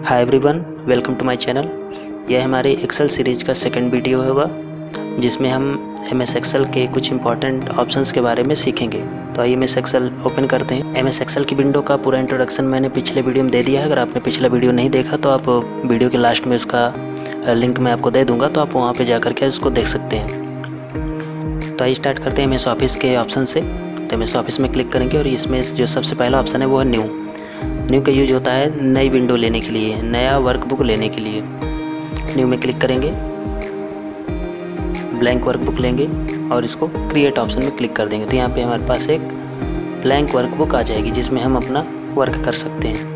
Hi everyone, welcome to my channel. यह हमारे Excel series का सेकंड वीडियो होगा जिसमें हम एमएस एक्सेल के कुछ इंपॉर्टेंट ऑप्शंस के बारे में सीखेंगे। तो आइए एमएस एक्सेल ओपन करते हैं। एमएस एक्सेल की विंडो का पूरा इंट्रोडक्शन मैंने पिछले वीडियो में दे दिया है। अगर आपने पिछला वीडियो नहीं देखा तो आप वीडियो के लास्ट में उसका लिंक मैं आपको दे दूँगा, तो आप वहाँ पर जा कर के उसको देख सकते हैं। तो आइए स्टार्ट करते हैं एमएस ऑफिस के ऑप्शन से। तो एमएस ऑफिस में क्लिक करेंगे और इसमें जो सबसे पहला ऑप्शन है वो है न्यू का यूज होता है नई विंडो लेने के लिए, नया वर्कबुक लेने के लिए। न्यू में क्लिक करेंगे, ब्लैंक वर्कबुक लेंगे और इसको क्रिएट ऑप्शन में क्लिक कर देंगे। तो यहाँ पे हमारे पास एक ब्लैंक वर्कबुक आ जाएगी जिसमें हम अपना वर्क कर सकते हैं।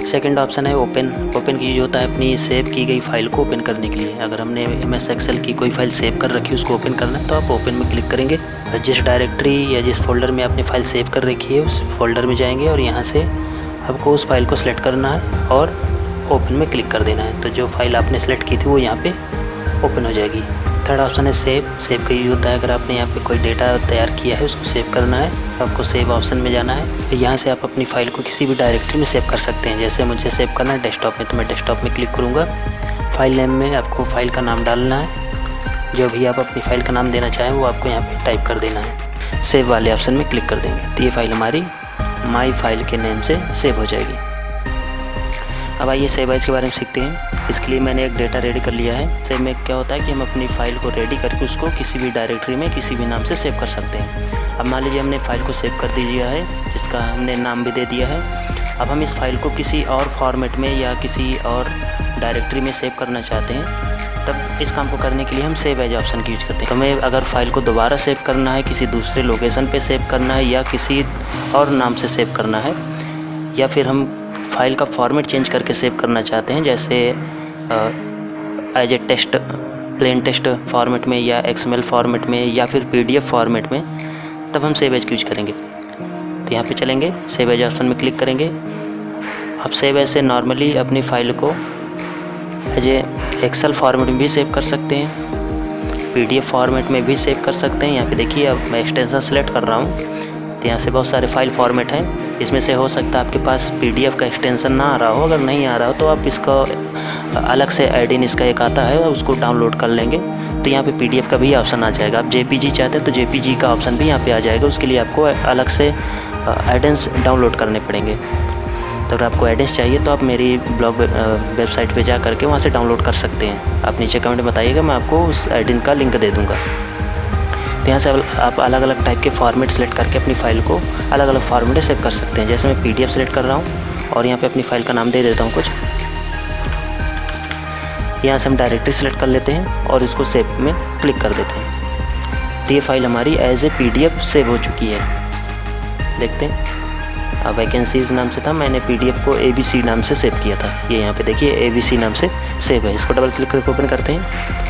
सेकंड ऑप्शन है ओपन की यूज होता है अपनी सेव की गई फाइल को ओपन करने के लिए। अगर हमने एमएस एक्सेल की कोई फाइल सेव कर रखी है उसको ओपन करना है तो आप ओपन में क्लिक करेंगे। जिस डायरेक्टरी या जिस फोल्डर में आपने फाइल सेव कर रखी है उस फोल्डर में जाएंगे और यहाँ से आपको उस फाइल को सिलेक्ट करना है और ओपन में क्लिक कर देना है। तो जो फाइल आपने सेलेक्ट की थी वो यहाँ पे ओपन हो जाएगी। थर्ड ऑप्शन है सेव का यूज होता है अगर आपने यहाँ पे कोई डेटा तैयार किया है उसको सेव करना है तो आपको सेव ऑप्शन में जाना है। यहाँ से आप अपनी फ़ाइल को किसी भी डायरेक्टरी में सेव कर सकते हैं। जैसे मुझे सेव करना है डेस्कटॉप में, तो मैं डेस्कटॉप में क्लिक करूँगा। फाइल नेम में आपको फ़ाइल का नाम डालना है, जो भी आप अपनी फ़ाइल का नाम देना चाहें वो आपको यहाँ पर टाइप कर देना है। सेव वाले ऑप्शन में क्लिक कर देंगे तो ये फ़ाइल हमारी माई फाइल के नेम से सेव हो जाएगी। अब आइए सेव एज के बारे में सीखते हैं। इसके लिए मैंने एक डेटा रेडी कर लिया है। सेव में क्या होता है कि हम अपनी फ़ाइल को रेडी करके उसको किसी भी डायरेक्टरी में किसी भी नाम से सेव कर सकते हैं। अब मान लीजिए हमने फ़ाइल को सेव कर दिया है, जिसका हमने नाम भी दे दिया है। अब हम इस फाइल को किसी और फॉर्मेट में या किसी और डायरेक्टरी में सेव करना चाहते हैं, तब इस काम को करने के लिए हम सेव एज ऑप्शन की यूज करते हैं। हमें अगर फाइल को दोबारा सेव करना है, किसी दूसरे लोकेशन पे सेव करना है या किसी और नाम से सेव करना है, या फिर हम फाइल का फॉर्मेट चेंज करके सेव करना चाहते हैं, जैसे as a text, plain text format में या एक्सएमएल फॉर्मेट में या फिर पीडीएफ फॉर्मेट में, तब हम सेव एज की यूज करेंगे। तो यहाँ पे चलेंगे, सेव एज ऑप्शन में क्लिक करेंगे। आप सेव एज से नॉर्मली अपनी फ़ाइल को एज ए एक्सेल फॉर्मेट में भी सेव कर सकते हैं, पीडीएफ फॉर्मेट में भी सेव कर सकते हैं। यहाँ पे देखिए अब मैं एक्सटेंशन सेलेक्ट कर रहा हूँ तो यहाँ से बहुत सारे फाइल फॉर्मेट हैं। इसमें से हो सकता है आपके पास पीडीएफ का एक्सटेंशन ना आ रहा हो। अगर नहीं आ रहा हो तो आप इसका अलग से एडिन इसका एक आता है, उसको डाउनलोड कर लेंगे तो यहाँ पे पीडीएफ का भी ऑप्शन आ जाएगा। आप जेपीजी चाहते हैं तो जेपीजी का ऑप्शन भी यहाँ पे आ जाएगा। उसके लिए आपको अलग से एडिन्स डाउनलोड करने पड़ेंगे। तो अगर आपको एडिन्स चाहिए तो आप मेरी ब्लॉग वेबसाइट पे जा करके वहाँ से डाउनलोड कर सकते हैं। आप नीचे कमेंट में बताइएगा, मैं आपको उस एडिन का लिंक दे दूँगा। तो यहाँ से आप अलग अलग टाइप के फॉर्मेट सेलेक्ट करके अपनी फ़ाइल को अलग अलग फॉर्मेट में सेव कर सकते हैं। जैसे मैं पीडीएफ सेलेक्ट कर रहा हूँ और यहाँ पे अपनी फ़ाइल का नाम दे देता हूँ कुछ। यहाँ से हम डायरेक्टरी सेलेक्ट कर लेते हैं और इसको सेव में क्लिक कर देते हैं। तो ये फ़ाइल हमारी एज ए पीडीएफ सेव हो चुकी है। देखते हैं, वैकेंसीज नाम से था, मैंने पीडीएफ को ABC नाम से सेव किया था। ये यहाँ पे देखिए ABC नाम से सेव है। इसको डबल क्लिक करके ओपन करते हैं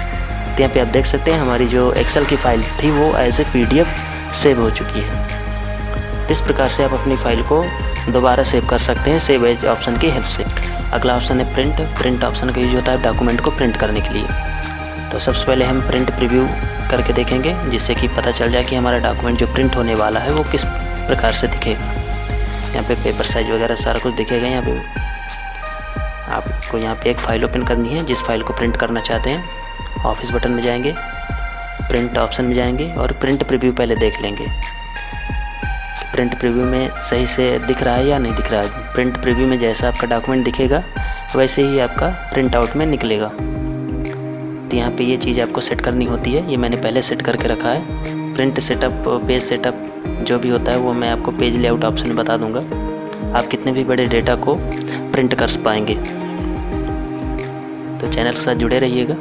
तो यहाँ पे आप देख सकते हैं हमारी जो एक्सेल की फ़ाइल थी वो एज ए पीडीएफ सेव हो चुकी है। इस प्रकार से आप अपनी फ़ाइल को दोबारा सेव कर सकते हैं सेव एज ऑप्शन की हेल्प से। अगला ऑप्शन है प्रिंट ऑप्शन का यूज होता है डॉक्यूमेंट को प्रिंट करने के लिए। तो सबसे पहले हम प्रिंट प्रीव्यू करके देखेंगे, जिससे कि पता चल जाए कि हमारा डॉक्यूमेंट जो प्रिंट होने वाला है वो किस प्रकार से दिखेगा। यहाँ पे पेपर साइज वगैरह सारा कुछ दिखेगा। यहाँ पे आपको यहाँ पे एक फ़ाइल ओपन करनी है जिस फाइल को प्रिंट करना चाहते हैं। ऑफिस बटन में जाएंगे, प्रिंट ऑप्शन में जाएंगे और प्रिंट प्रीव्यू पहले देख लेंगे कि प्रिंट प्रीव्यू में सही से दिख रहा है या नहीं दिख रहा है। प्रिंट प्रीव्यू में जैसा आपका डॉक्यूमेंट दिखेगा वैसे ही आपका प्रिंट आउट में निकलेगा। तो यहाँ पे ये चीज़ आपको सेट करनी होती है, ये मैंने पहले सेट करके रखा है। प्रिंट सेटअप, पेज सेटअप जो भी होता है वो मैं आपको पेज लेआउट ऑप्शन में बता दूंगा। आप कितने भी बड़े डेटा को प्रिंट कर पाएंगे। तो चैनल के साथ जुड़े रहिएगा।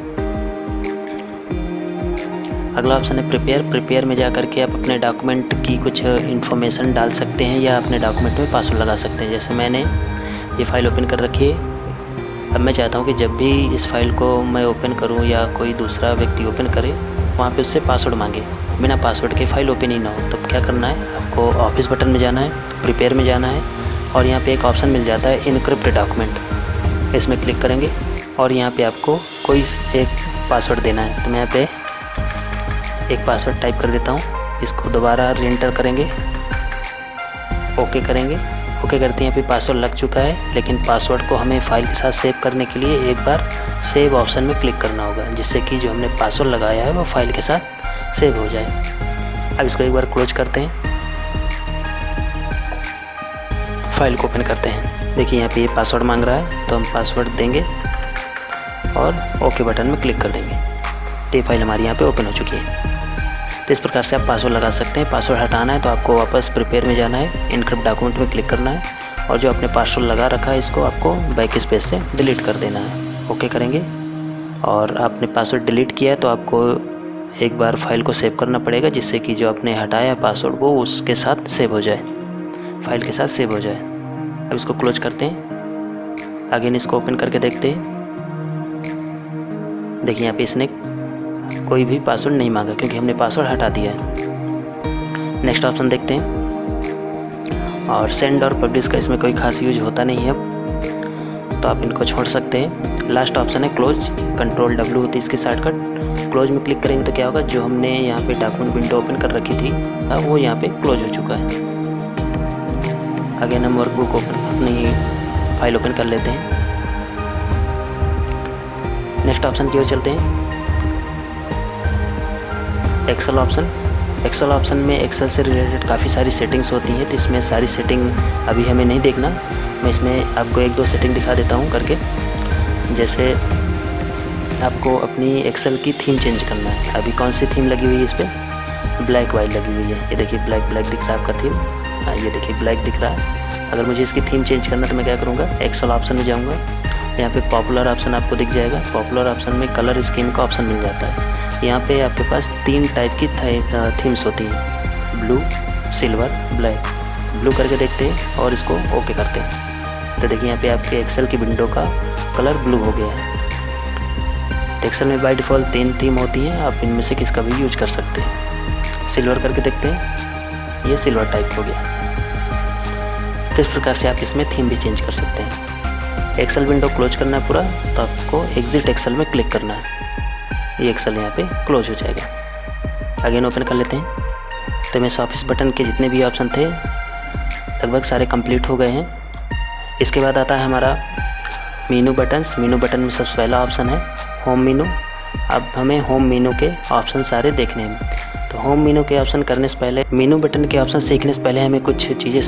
अगला ऑप्शन है प्रिपेयर में जा करके आप अपने डॉक्यूमेंट की कुछ इन्फॉर्मेशन डाल सकते हैं या अपने डॉक्यूमेंट में पासवर्ड लगा सकते हैं। जैसे मैंने ये फ़ाइल ओपन कर रखी है। अब मैं चाहता हूँ कि जब भी इस फाइल को मैं ओपन करूँ या कोई दूसरा व्यक्ति ओपन करे वहाँ पे उससे पासवर्ड मांगे, बिना पासवर्ड के फ़ाइल ओपन ही ना हो। तो क्या करना है, आपको ऑफिस बटन में जाना है, प्रिपेयर में जाना है और यहाँ पे एक ऑप्शन मिल जाता है इनक्रिप्ट डॉक्यूमेंट। इसमें क्लिक करेंगे और यहाँ पे आपको कोई एक पासवर्ड देना है। तो मैं यहाँ पे एक पासवर्ड टाइप कर देता हूँ। इसको दोबारा री एंटर करेंगे, ओके करेंगे ओके करते हैं। यहाँ पे पासवर्ड लग चुका है, लेकिन पासवर्ड को हमें फाइल के साथ सेव करने के लिए एक बार सेव ऑप्शन में क्लिक करना होगा, जिससे कि जो हमने पासवर्ड लगाया है वो फाइल के साथ सेव हो जाए। अब इसको एक बार क्लोज करते हैं, फाइल को ओपन करते हैं। देखिए यहाँ पे ये पासवर्ड मांग रहा है, तो हम पासवर्ड देंगे और ओके बटन में क्लिक कर देंगे। तो ये फाइल हमारी यहाँ पे ओपन हो चुकी है। तो इस प्रकार से आप पासवर्ड लगा सकते हैं। पासवर्ड हटाना है तो आपको वापस प्रिपेयर में जाना है, इनक्रिप्ट डॉक्यूमेंट में क्लिक करना है और जो आपने पासवर्ड लगा रखा है इसको आपको बैक स्पेस से डिलीट कर देना है। ओके करेंगे और आपने पासवर्ड डिलीट किया है तो आपको एक बार फाइल को सेव करना पड़ेगा, जिससे कि जो आपने हटाया है पासवर्ड वो उसके साथ सेव हो जाए, फाइल के साथ सेव हो जाए। अब इसको क्लोज करते हैं, अगेन इसको ओपन करके देखते हैं। देखिए यहाँ पे इसने कोई भी पासवर्ड नहीं मांगा क्योंकि हमने पासवर्ड हटा दिया है। नेक्स्ट ऑप्शन देखते हैं। और सेंड और पब्लिश का इसमें कोई खास यूज होता नहीं है अब, तो आप इनको छोड़ सकते हैं। लास्ट ऑप्शन है क्लोज, कंट्रोल W होती है इसकी शॉर्टकट। क्लोज में क्लिक करेंगे तो क्या होगा, जो हमने यहाँ पे डॉक्यूमेंट विंडो ओपन कर रखी थी वो यहाँ पे क्लोज हो चुका है। अगेन हम वर्कबुक अपनी फाइल ओपन कर लेते हैं। नेक्स्ट ऑप्शन की ओर चलते हैं, एक्सेल ऑप्शन। एक्सेल ऑप्शन में एक्सेल से रिलेटेड काफ़ी सारी सेटिंग्स होती हैं, तो इसमें सारी सेटिंग अभी हमें नहीं देखना। मैं इसमें आपको एक दो सेटिंग दिखा देता हूँ करके। जैसे आपको अपनी एक्सेल की थीम चेंज करना है। अभी कौन सी थीम लगी हुई है इस पर, ब्लैक वाइट लगी हुई है। ये देखिए ब्लैक दिख रहा है आपका थीम, ये देखिए ब्लैक दिख रहा है। अगर मुझे इसकी थीम चेंज करना तो मैं क्या करूँगा, एक्सेल ऑप्शन में जाऊँगा, यहाँ पे पॉपुलर ऑप्शन आपको दिख जाएगा। पॉपुलर ऑप्शन में कलर स्कीम का ऑप्शन मिल जाता है। यहाँ पे आपके पास 3 टाइप की थीम्स होती हैं, ब्लू, सिल्वर, ब्लैक। ब्लू करके देखते हैं और इसको ओके करते हैं। तो देखिए यहाँ पे आपके एक्सेल की विंडो का कलर ब्लू हो गया है। तो एक्सेल में बाय डिफ़ॉल्ट 3 थीम होती हैं, आप इनमें से किसका भी यूज कर सकते हैं। सिल्वर करके देखते हैं, ये सिल्वर टाइप हो गया। तो इस प्रकार से आप इसमें थीम भी चेंज कर सकते हैं। एक्सेल विंडो क्लोज करना है पूरा, तो आपको एग्जिट एक्सेल में क्लिक करना है। ये एक्सेल यहाँ पे क्लोज हो जाएगा। अगेन ओपन कर लेते हैं। तो मेरे ऑफिस बटन के जितने भी ऑप्शन थे लगभग सारे कंप्लीट हो गए हैं। इसके बाद आता है हमारा मीनू बटन्स। मीनू बटन में सबसे पहला ऑप्शन है होम मीनू। अब हमें होम मीनू के ऑप्शन सारे देखने हैं। तो होम मीनू के ऑप्शन करने से पहले, मीनू बटन के ऑप्शन सीखने से पहले हमें कुछ चीज़ें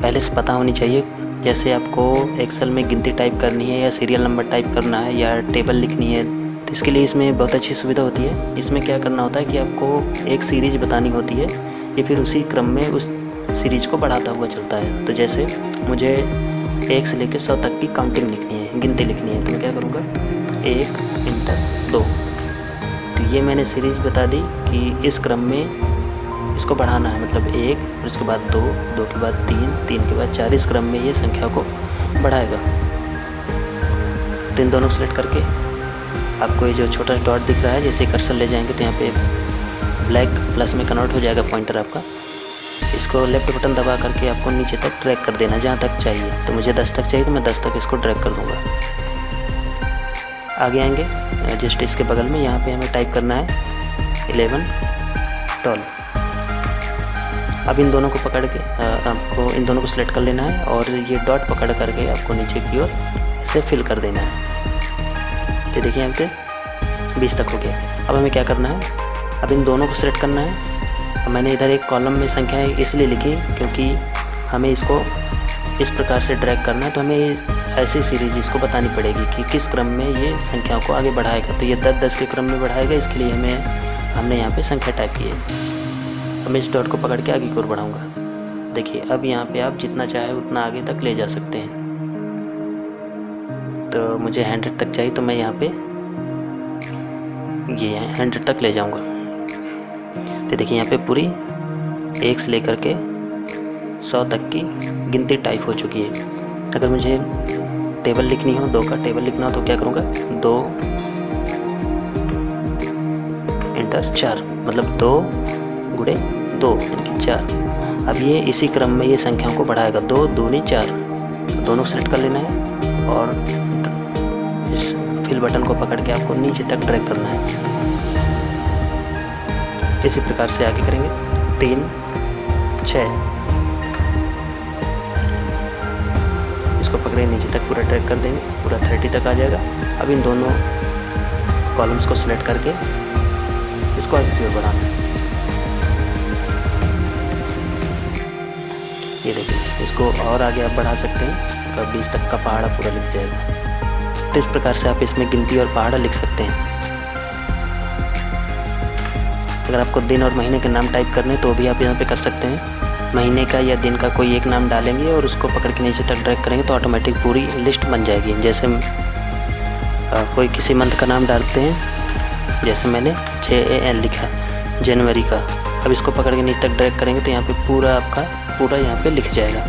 पहले से पता होनी चाहिए। जैसे आपको एक्सेल में गिनती टाइप करनी है या सीरियल नंबर टाइप करना है या टेबल लिखनी है, तो इसके लिए इसमें बहुत अच्छी सुविधा होती है। इसमें क्या करना होता है कि आपको एक सीरीज बतानी होती है, ये फिर उसी क्रम में उस सीरीज को बढ़ाता हुआ चलता है। तो जैसे मुझे 1 से लेकर 100 तक की काउंटिंग लिखनी है, गिनती लिखनी है, तो मैं क्या करूँगा, 1 × 2। तो ये मैंने सीरीज बता दी कि इस क्रम में इसको बढ़ाना है, मतलब 1, और उसके बाद 2, 2 के बाद 3, 3 के बाद 4, इस क्रम में ये संख्या को बढ़ाएगा। तो इन दोनों को सेलेक्ट करके आपको ये जो छोटा डॉट दिख रहा है, जैसे कर्सर ले जाएंगे तो यहाँ पे ब्लैक प्लस में कन्वर्ट हो जाएगा पॉइंटर आपका। इसको लेफ्ट बटन दबा करके आपको नीचे तक ड्रैग कर देना जहाँ तक चाहिए। तो मुझे 10 तक चाहिए तो मैं 10 तक इसको ड्रैग कर दूँगा। आगे आएंगे जस्ट इसके बगल में, यहाँ पे हमें टाइप करना है 11, 12। अब इन दोनों को पकड़ के आपको इन दोनों को सिलेक्ट कर लेना है और ये डॉट पकड़ करके आपको नीचे की ओर इसे फिल कर देना है। तो देखिए यहाँ पे 20 तक हो गया। अब हमें क्या करना है, अब इन दोनों को सिलेक्ट करना है। अब मैंने इधर एक कॉलम में संख्याएं इसलिए लिखी क्योंकि हमें इसको इस प्रकार से ड्रैग करना है, तो हमें ऐसी सीरीज इसको बतानी पड़ेगी कि किस क्रम में ये संख्याओं को आगे बढ़ाएगा। तो ये 10-10 के क्रम में बढ़ाएगा, इसके लिए हमने यहाँ पे संख्या टाइप की है। अब मैं इस डॉट को पकड़ के आगे की ओर बढ़ाऊँगा। देखिए अब यहाँ पे आप जितना चाहे उतना आगे तक ले जा सकते हैं। तो मुझे 100 तक चाहिए, तो मैं यहाँ पे ये 100 तक ले जाऊँगा। तो देखिए यहाँ पे पूरी 1 से लेकर के 100 तक की गिनती टाइप हो चुकी है। अगर मुझे टेबल लिखनी हो, 2 का टेबल लिखना हो, तो क्या करूँगा, 2 × 4, मतलब 2 × 2 यानी कि 4। अब ये इसी क्रम में ये संख्याओं को बढ़ाएगा, 2 दूनी 4। दोनों को सेलेक्ट कर लेना है और इस फिल बटन को पकड़ के आपको नीचे तक ड्रैग करना है। इसी प्रकार से आगे करेंगे 3, 6। इसको पकड़े नीचे तक पूरा ड्रैग कर देंगे, पूरा 30 तक आ जाएगा। अब इन दोनों कॉलम्स को सिलेक्ट करके इसको आगे की ओर बढ़ाना है। ये देखिए, इसको और आगे आप बढ़ा सकते हैं, तो 20 तक का पहाड़ा पूरा लिख जाएगा। तो इस प्रकार से आप इसमें गिनती और पहाड़ा लिख सकते हैं। अगर आपको दिन और महीने के नाम टाइप करने तो भी आप यहाँ पे कर सकते हैं। महीने का या दिन का कोई एक नाम डालेंगे और उसको पकड़ के नीचे तक ड्रैग करेंगे तो ऑटोमेटिक पूरी लिस्ट बन जाएगी। जैसे कोई किसी मंथ का नाम डालते हैं, जैसे मैंने JAN लिखा, जनवरी का। अब इसको पकड़ के नीचे तक ड्रैग करेंगे तो यहाँ पे पूरा आपका पूरा यहाँ पे लिख जाएगा।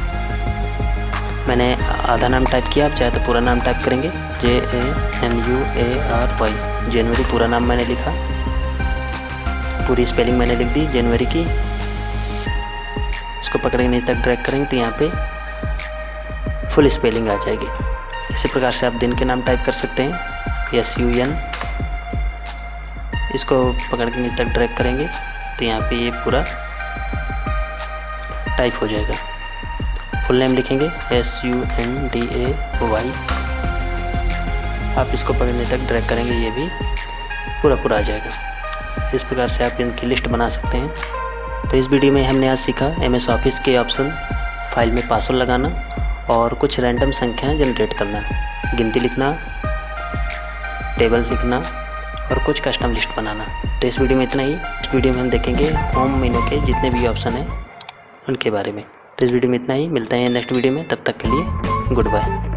मैंने आधा नाम टाइप किया, आप चाहे तो पूरा नाम टाइप करेंगे, JANUARY, जनवरी पूरा नाम मैंने लिखा, पूरी स्पेलिंग मैंने लिख दी जनवरी की। इसको पकड़ के नीचे तक ड्रैग करेंगे तो यहाँ पे फुल स्पेलिंग आ जाएगी। इसी प्रकार से आप दिन के नाम टाइप कर सकते हैं, SUN। इसको पकड़ के नीचे तक ड्रैग करेंगे तो यहाँ पे ये पूरा टाइप हो जाएगा। फुल नेम लिखेंगे SUNDAY। आप इसको पकड़ने तक ड्रैग करेंगे, ये भी पूरा आ जाएगा। इस प्रकार से आप इनकी लिस्ट बना सकते हैं। तो इस वीडियो में हमने आज सीखा MS ऑफिस के ऑप्शन, फाइल में पासवर्ड लगाना और कुछ रैंडम संख्याएं जनरेट करना, गिनती लिखना, टेबल्स लिखना और कुछ कस्टम लिस्ट बनाना। तो इस वीडियो में इतना ही। इस वीडियो में हम देखेंगे होम मेनू के जितने भी ऑप्शन हैं उनके बारे में। तो इस वीडियो में इतना ही, मिलते हैं नेक्स्ट वीडियो में, तब तक के लिए गुड बाय।